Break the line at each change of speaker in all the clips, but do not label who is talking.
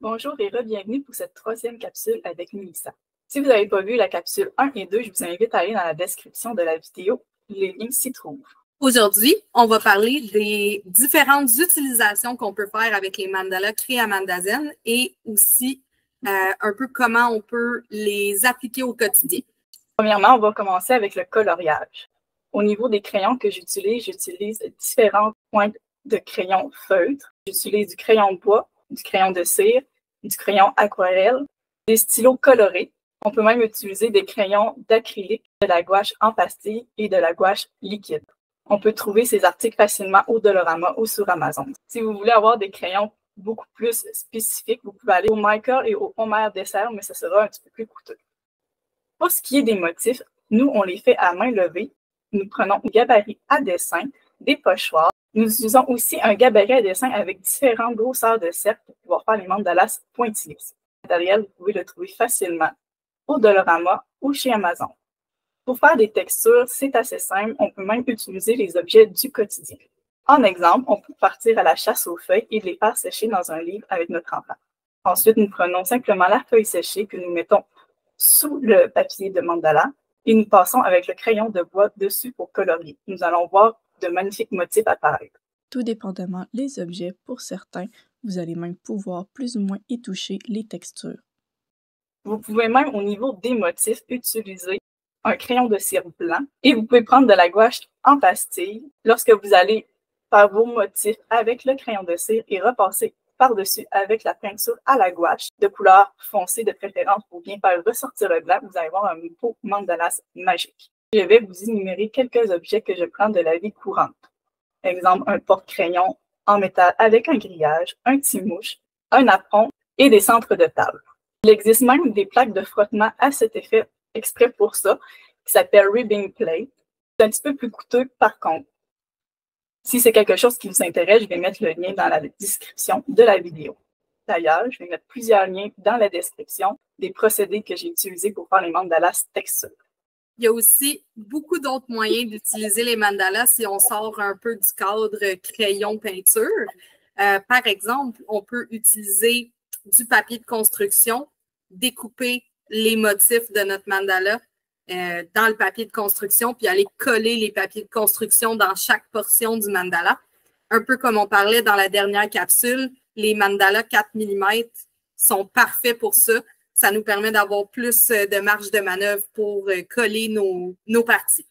Bonjour et bienvenue pour cette troisième capsule avec Mélissa. Si vous n'avez pas vu la capsule 1 et 2, je vous invite à aller dans la description de la vidéo. Les liens s'y trouvent.
Aujourd'hui, on va parler des différentes utilisations qu'on peut faire avec les mandalas créés à Mandazen et aussi un peu comment on peut les appliquer au quotidien.
Premièrement, on va commencer avec le coloriage. Au niveau des crayons que j'utilise différentes pointes de crayon feutre. J'utilise du crayon de bois, du crayon de cire, du crayon aquarelle, des stylos colorés. On peut même utiliser des crayons d'acrylique, de la gouache en pastille et de la gouache liquide. On peut trouver ces articles facilement au Dollarama ou sur Amazon. Si vous voulez avoir des crayons beaucoup plus spécifiques, vous pouvez aller au Michael et au Homer Dessert, mais ça sera un petit peu plus coûteux. Pour ce qui est des motifs, nous, on les fait à main levée. Nous prenons un gabarit à dessin, des pochoirs. Nous utilisons aussi un gabarit à dessin avec différentes grosseurs de cercles pour pouvoir faire les mandalas pointillés. Le matériel, vous pouvez le trouver facilement au Dollarama ou chez Amazon. Pour faire des textures, c'est assez simple. On peut même utiliser les objets du quotidien. En exemple, on peut partir à la chasse aux feuilles et les faire sécher dans un livre avec notre enfant. Ensuite, nous prenons simplement la feuille séchée que nous mettons sous le papier de mandala et nous passons avec le crayon de bois dessus pour colorier. Nous allons voir de magnifiques motifs apparaître.
Tout dépendamment des objets, pour certains, vous allez même pouvoir plus ou moins y toucher les textures.
Vous pouvez même, au niveau des motifs, utiliser un crayon de cire blanc et vous pouvez prendre de la gouache en pastille lorsque vous allez faire vos motifs avec le crayon de cire et repasser par-dessus avec la peinture à la gouache de couleur foncée de préférence pour bien faire ressortir le blanc. Vous allez avoir un beau mandalas magique. Je vais vous énumérer quelques objets que je prends de la vie courante. Exemple, un porte-crayon en métal avec un grillage, un tire-mouche, un apron et des centres de table. Il existe même des plaques de frottement à cet effet exprès pour ça, qui s'appelle Ribbing Plate. C'est un petit peu plus coûteux par contre. Si c'est quelque chose qui vous intéresse, je vais mettre le lien dans la description de la vidéo. D'ailleurs, je vais mettre plusieurs liens dans la description des procédés que j'ai utilisés pour faire les mandalas textures.
Il y a aussi beaucoup d'autres moyens d'utiliser les mandalas si on sort un peu du cadre crayon-peinture. Par exemple, on peut utiliser du papier de construction, découper les motifs de notre mandala dans le papier de construction, puis aller coller les papiers de construction dans chaque portion du mandala. Un peu comme on parlait dans la dernière capsule, les mandalas 4 mm sont parfaits pour ça. Ça nous permet d'avoir plus de marge de manœuvre pour coller nos parties.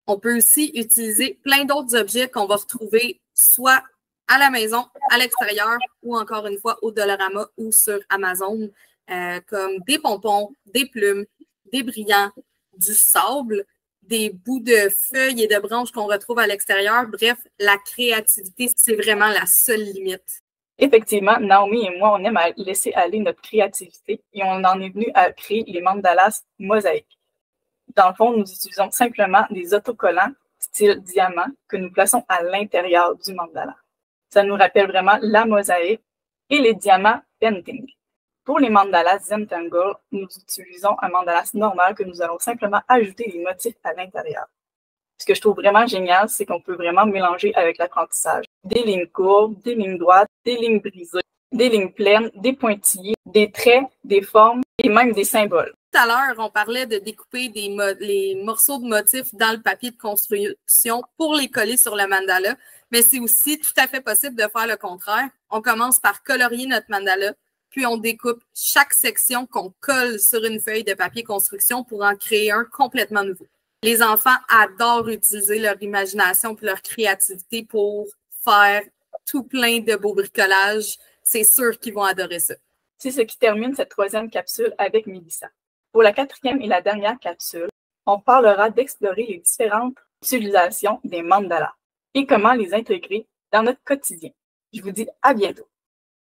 On peut aussi utiliser plein d'autres objets qu'on va retrouver soit à la maison, à l'extérieur ou encore une fois au Dollarama ou sur Amazon, comme des pompons, des plumes, des brillants, du sable, des bouts de feuilles et de branches qu'on retrouve à l'extérieur. Bref, la créativité, c'est vraiment la seule limite.
Effectivement, Naomi et moi, on aime à laisser aller notre créativité et on en est venu à créer les mandalas mosaïques. Dans le fond, nous utilisons simplement des autocollants style diamant que nous plaçons à l'intérieur du mandala. Ça nous rappelle vraiment la mosaïque et les diamants painting. Pour les mandalas Zentangle, nous utilisons un mandalas normal que nous allons simplement ajouter des motifs à l'intérieur. Ce que je trouve vraiment génial, c'est qu'on peut vraiment mélanger avec l'apprentissage. Des lignes courbes, des lignes droites, des lignes brisées, des lignes pleines, des pointillés, des traits, des formes et même des symboles.
Tout à l'heure, on parlait de découper les morceaux de motifs dans le papier de construction pour les coller sur le mandala, mais c'est aussi tout à fait possible de faire le contraire. On commence par colorier notre mandala, puis on découpe chaque section qu'on colle sur une feuille de papier construction pour en créer un complètement nouveau. Les enfants adorent utiliser leur imagination et leur créativité pour faire tout plein de beaux bricolages. C'est sûr qu'ils vont adorer ça.
C'est ce qui termine cette troisième capsule avec Mélissa. Pour la quatrième et la dernière capsule, on parlera d'explorer les différentes utilisations des mandalas et comment les intégrer dans notre quotidien. Je vous dis à bientôt.